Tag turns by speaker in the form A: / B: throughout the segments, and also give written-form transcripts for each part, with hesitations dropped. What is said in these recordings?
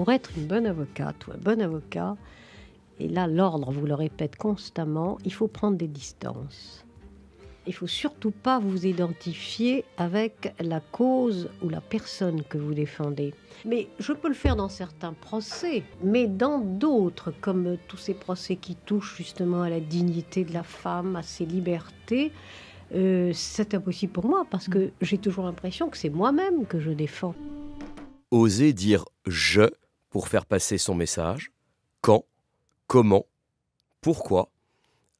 A: pour être une bonne avocate ou un bon avocat, et là l'ordre vous le répète constamment, il faut prendre des distances. Il ne faut surtout pas vous identifier avec la cause ou la personne que vous défendez. Mais je peux le faire dans certains procès, mais dans d'autres, comme tous ces procès qui touchent justement à la dignité de la femme, à ses libertés, c'est impossible pour moi parce que j'ai toujours l'impression que c'est moi-même que je défends.
B: Oser dire « je » pour faire passer son message, quand, comment, pourquoi,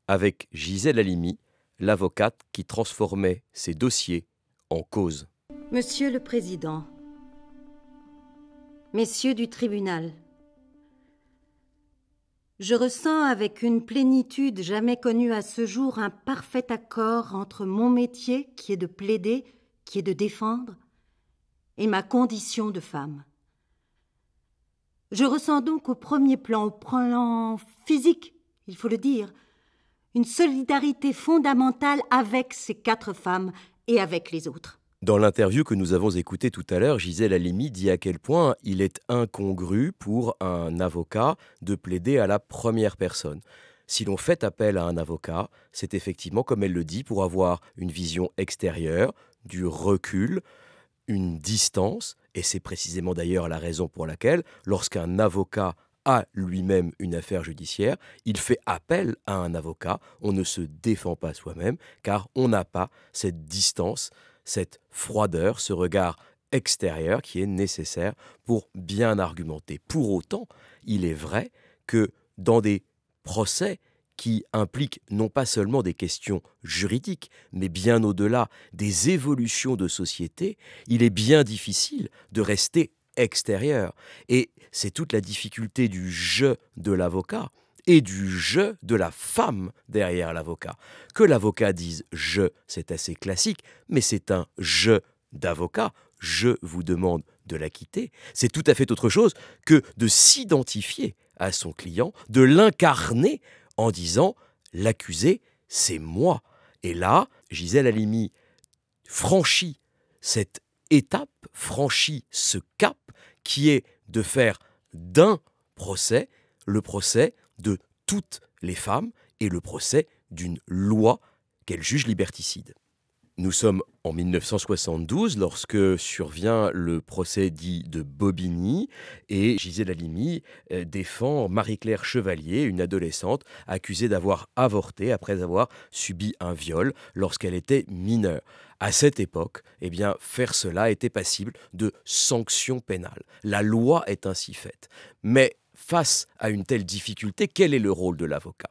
B: avec Gisèle Halimi, l'avocate qui transformait ses dossiers en cause.
C: Monsieur le Président, Messieurs du tribunal, je ressens avec une plénitude jamais connue à ce jour un parfait accord entre mon métier, qui est de plaider, qui est de défendre, et ma condition de femme. Je ressens donc au premier plan physique, il faut le dire, une solidarité fondamentale avec ces 4 femmes et avec les autres.
B: Dans l'interview que nous avons écoutée tout à l'heure, Gisèle Halimi dit à quel point il est incongru pour un avocat de plaider à la première personne. Si l'on fait appel à un avocat, c'est effectivement, comme elle le dit, pour avoir une vision extérieure, du recul, une distance, et c'est précisément d'ailleurs la raison pour laquelle, lorsqu'un avocat a lui-même une affaire judiciaire, il fait appel à un avocat, on ne se défend pas soi-même, car on n'a pas cette distance, cette froideur, ce regard extérieur qui est nécessaire pour bien argumenter. Pour autant, il est vrai que dans des procès qui impliquent non pas seulement des questions juridiques, mais bien au-delà des évolutions de société, il est bien difficile de rester extérieur. Et c'est toute la difficulté du « je » de l'avocat et du « je » de la femme derrière l'avocat. Que l'avocat dise « je », c'est assez classique, mais c'est un « je » d'avocat. Je vous demande de la quitter. C'est tout à fait autre chose que de s'identifier à son client, de l'incarner en disant « l'accusé, c'est moi ». Et là, Gisèle Halimi franchit cette étape, franchit ce cap qui est de faire d'un procès le procès de toutes les femmes et le procès d'une loi qu'elle juge liberticide. Nous sommes en 1972 lorsque survient le procès dit de Bobigny et Gisèle Halimi défend Marie-Claire Chevalier, une adolescente accusée d'avoir avorté après avoir subi un viol lorsqu'elle était mineure. À cette époque, faire cela était passible de sanctions pénales. La loi est ainsi faite. Mais face à une telle difficulté, quel est le rôle de l'avocat ?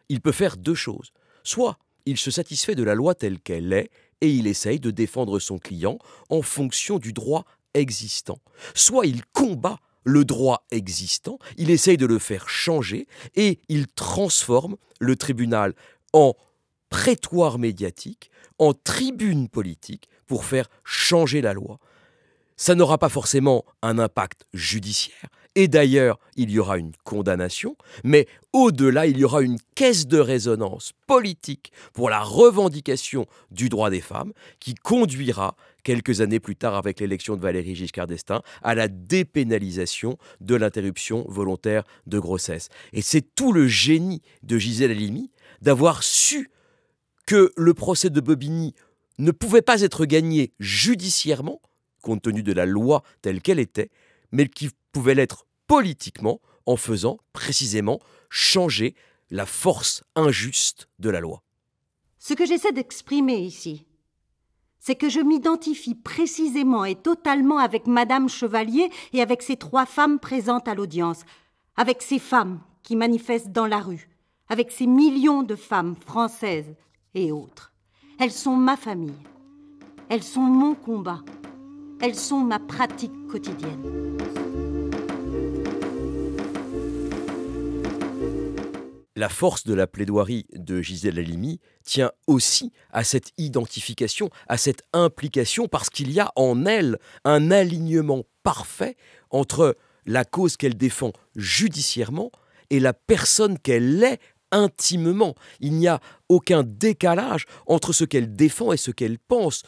B: Il peut faire 2 choses. Soit il se satisfait de la loi telle qu'elle est et il essaye de défendre son client en fonction du droit existant. Soit il combat le droit existant, il essaye de le faire changer et il transforme le tribunal en prétoire médiatique, en tribune politique pour faire changer la loi. Ça n'aura pas forcément un impact judiciaire, et d'ailleurs, il y aura une condamnation, mais au-delà, il y aura une caisse de résonance politique pour la revendication du droit des femmes qui conduira, quelques années plus tard avec l'élection de Valéry Giscard d'Estaing, à la dépénalisation de l'interruption volontaire de grossesse. Et c'est tout le génie de Gisèle Halimi d'avoir su que le procès de Bobigny ne pouvait pas être gagné judiciairement, compte tenu de la loi telle qu'elle était, mais qui pouvait l'être politiquement en faisant précisément changer la force injuste de la loi.
C: Ce que j'essaie d'exprimer ici, c'est que je m'identifie précisément et totalement avec Madame Chevalier et avec ces 3 femmes présentes à l'audience, avec ces femmes qui manifestent dans la rue, avec ces millions de femmes françaises et autres. Elles sont ma famille, elles sont mon combat, elles sont ma pratique quotidienne.
B: La force de la plaidoirie de Gisèle Halimi tient aussi à cette identification, à cette implication, parce qu'il y a en elle un alignement parfait entre la cause qu'elle défend judiciairement et la personne qu'elle est intimement. Il n'y a aucun décalage entre ce qu'elle défend et ce qu'elle pense.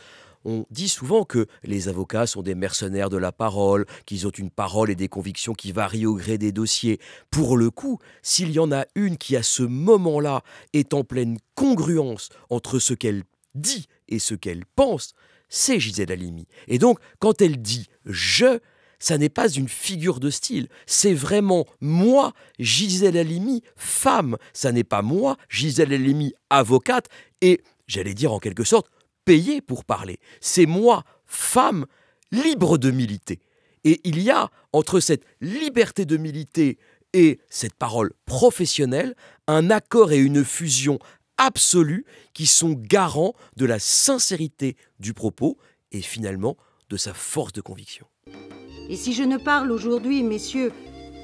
B: on dit souvent que les avocats sont des mercenaires de la parole, qu'ils ont une parole et des convictions qui varient au gré des dossiers. Pour le coup, s'il y en a une qui, à ce moment-là, est en pleine congruence entre ce qu'elle dit et ce qu'elle pense, c'est Gisèle Halimi. Et donc, quand elle dit « je », ça n'est pas une figure de style, c'est vraiment moi, Gisèle Halimi, femme. Ça n'est pas moi, Gisèle Halimi, avocate, et, j'allais dire en quelque sorte, payée pour parler. C'est moi, femme, libre de militer. Et il y a, entre cette liberté de militer et cette parole professionnelle, un accord et une fusion absolue qui sont garants de la sincérité du propos et finalement de sa force de conviction.
C: Et si je ne parle aujourd'hui, messieurs,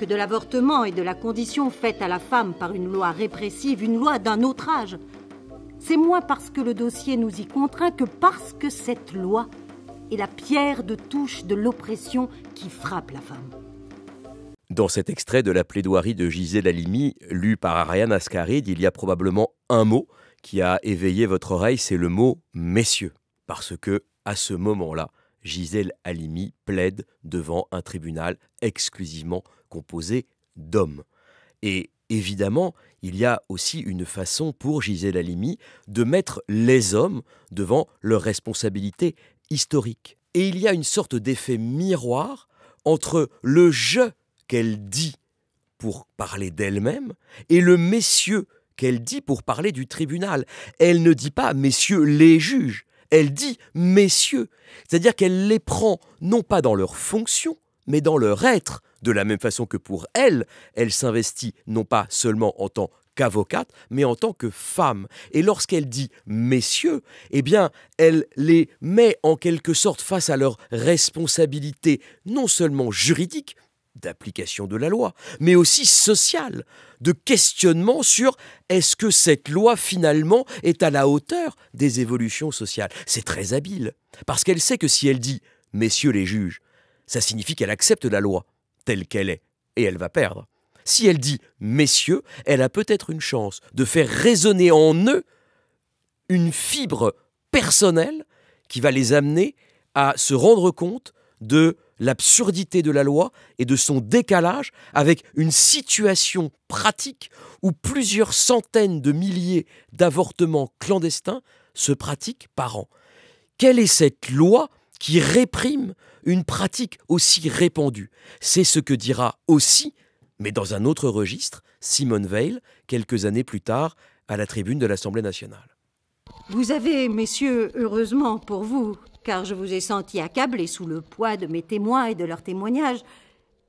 C: que de l'avortement et de la condition faite à la femme par une loi répressive, une loi d'un autre âge, c'est moins parce que le dossier nous y contraint que parce que cette loi est la pierre de touche de l'oppression qui frappe la femme.
B: Dans cet extrait de la plaidoirie de Gisèle Halimi, lu par Ariane Ascaride, il y a probablement un mot qui a éveillé votre oreille, c'est le mot « messieurs ». Parce que, à ce moment-là, Gisèle Halimi plaide devant un tribunal exclusivement composé d'hommes. Et évidemment, il y a aussi une façon pour Gisèle Halimi de mettre les hommes devant leurs responsabilités historiques. Et il y a une sorte d'effet miroir entre le « je » qu'elle dit pour parler d'elle-même et le « messieurs » qu'elle dit pour parler du tribunal. Elle ne dit pas « messieurs les juges », elle dit « messieurs », c'est-à-dire qu'elle les prend non pas dans leur fonction, mais dans leur être, de la même façon que pour elle, elle s'investit non pas seulement en tant qu'avocate, mais en tant que femme. Et lorsqu'elle dit « messieurs », eh bien, elle les met en quelque sorte face à leurs responsabilités, non seulement juridiques, d'application de la loi, mais aussi sociale, de questionnement sur est-ce que cette loi finalement est à la hauteur des évolutions sociales. C'est très habile, parce qu'elle sait que si elle dit « messieurs les juges », ça signifie qu'elle accepte la loi telle qu'elle est, et elle va perdre. Si elle dit « messieurs », elle a peut-être une chance de faire résonner en eux une fibre personnelle qui va les amener à se rendre compte de l'absurdité de la loi et de son décalage avec une situation pratique où plusieurs centaines de milliers d'avortements clandestins se pratiquent par an. Quelle est cette loi qui réprime une pratique aussi répandue? C'est ce que dira aussi, mais dans un autre registre, Simone Veil, quelques années plus tard, à la tribune de l'Assemblée nationale.
C: Vous avez, messieurs, heureusement pour vous, car je vous ai senti accablés sous le poids de mes témoins et de leurs témoignages,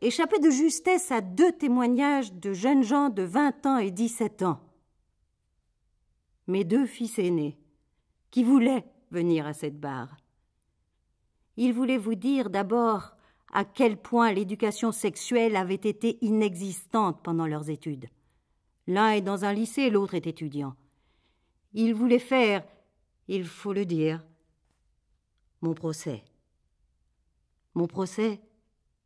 C: échappé de justesse à 2 témoignages de jeunes gens de 20 ans et 17 ans. Mes 2 fils aînés, qui voulaient venir à cette barre. Ils voulaient vous dire d'abord à quel point l'éducation sexuelle avait été inexistante pendant leurs études. L'un est dans un lycée, l'autre est étudiant. Ils voulaient faire, il faut le dire, mon procès. Mon procès,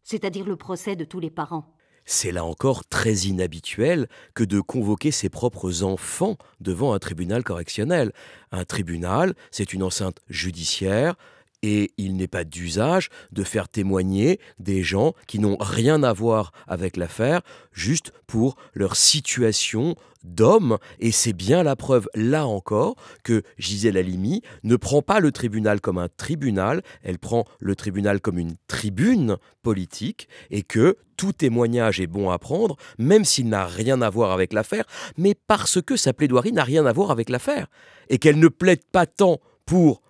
C: c'est-à-dire le procès de tous les parents.
B: C'est là encore très inhabituel que de convoquer ses propres enfants devant un tribunal correctionnel. Un tribunal, c'est une enceinte judiciaire, et il n'est pas d'usage de faire témoigner des gens qui n'ont rien à voir avec l'affaire, juste pour leur situation d'homme. Et c'est bien la preuve, là encore, que Gisèle Halimi ne prend pas le tribunal comme un tribunal, elle prend le tribunal comme une tribune politique, et que tout témoignage est bon à prendre, même s'il n'a rien à voir avec l'affaire, mais parce que sa plaidoirie n'a rien à voir avec l'affaire, et qu'elle ne plaide pas tant pour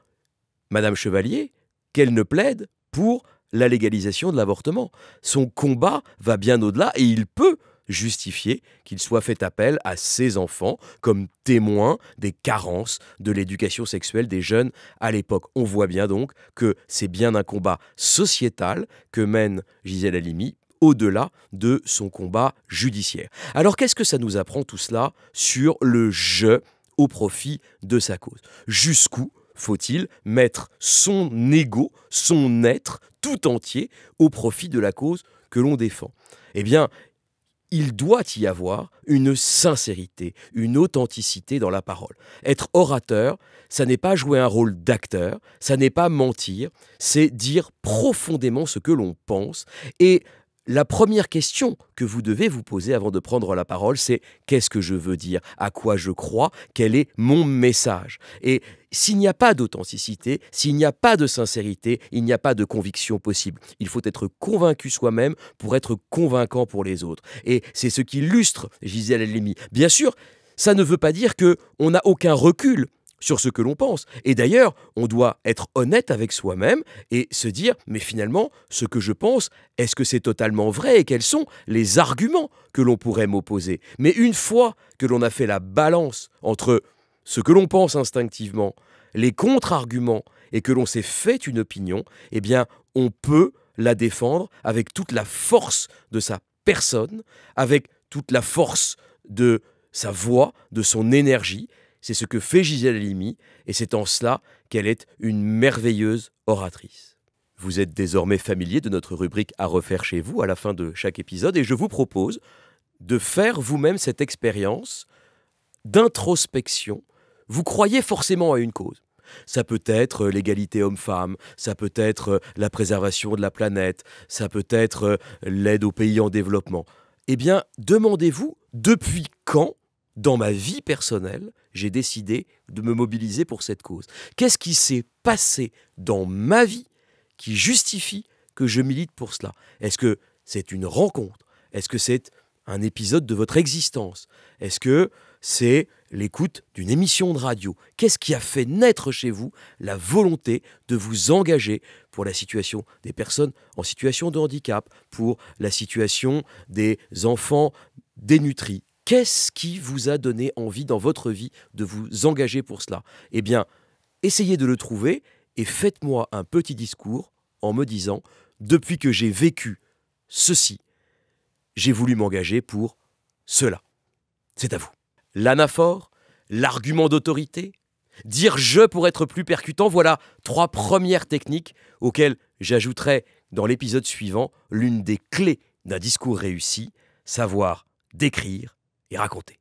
B: Madame Chevalier qu'elle ne plaide pour la légalisation de l'avortement. Son combat va bien au-delà et il peut justifier qu'il soit fait appel à ses enfants comme témoins des carences de l'éducation sexuelle des jeunes à l'époque. On voit bien donc que c'est bien un combat sociétal que mène Gisèle Halimi au-delà de son combat judiciaire. Alors qu'est-ce que ça nous apprend tout cela sur le « je » au profit de sa cause? Jusqu'où faut-il mettre son ego, son être tout entier au profit de la cause que l'on défend? Eh bien, il doit y avoir une sincérité, une authenticité dans la parole. Être orateur, ça n'est pas jouer un rôle d'acteur, ça n'est pas mentir, c'est dire profondément ce que l'on pense. Et la première question que vous devez vous poser avant de prendre la parole, c'est qu'est-ce que je veux dire? À quoi je crois? Quel est mon message? Et s'il n'y a pas d'authenticité, s'il n'y a pas de sincérité, il n'y a pas de conviction possible. Il faut être convaincu soi-même pour être convaincant pour les autres. Et c'est ce qui illustre Gisèle Halimi. Bien sûr, ça ne veut pas dire qu'on n'a aucun recul sur ce que l'on pense. Et d'ailleurs, on doit être honnête avec soi-même et se dire, mais finalement, ce que je pense, est-ce que c'est totalement vrai et quels sont les arguments que l'on pourrait m'opposer? Mais une fois que l'on a fait la balance entre ce que l'on pense instinctivement, les contre-arguments et que l'on s'est fait une opinion, eh bien, on peut la défendre avec toute la force de sa personne, avec toute la force de sa voix, de son énergie. C'est ce que fait Gisèle Halimi, et c'est en cela qu'elle est une merveilleuse oratrice. Vous êtes désormais familier de notre rubrique à refaire chez vous à la fin de chaque épisode, et je vous propose de faire vous-même cette expérience d'introspection. Vous croyez forcément à une cause. Ça peut être l'égalité homme-femme, ça peut être la préservation de la planète, ça peut être l'aide aux pays en développement. Eh bien, demandez-vous depuis quand, dans ma vie personnelle, j'ai décidé de me mobiliser pour cette cause. Qu'est-ce qui s'est passé dans ma vie qui justifie que je milite pour cela? Est-ce que c'est une rencontre? Est-ce que c'est un épisode de votre existence? Est-ce que c'est l'écoute d'une émission de radio? Qu'est-ce qui a fait naître chez vous la volonté de vous engager pour la situation des personnes en situation de handicap, pour la situation des enfants dénutris? Qu'est-ce qui vous a donné envie dans votre vie de vous engager pour cela? Eh bien, essayez de le trouver et faites-moi un petit discours en me disant « Depuis que j'ai vécu ceci, j'ai voulu m'engager pour cela ». C'est à vous. L'anaphore, l'argument d'autorité, dire « je » pour être plus percutant, voilà 3 premières techniques auxquelles j'ajouterai dans l'épisode suivant l'une des clés d'un discours réussi, savoir décrire et raconter.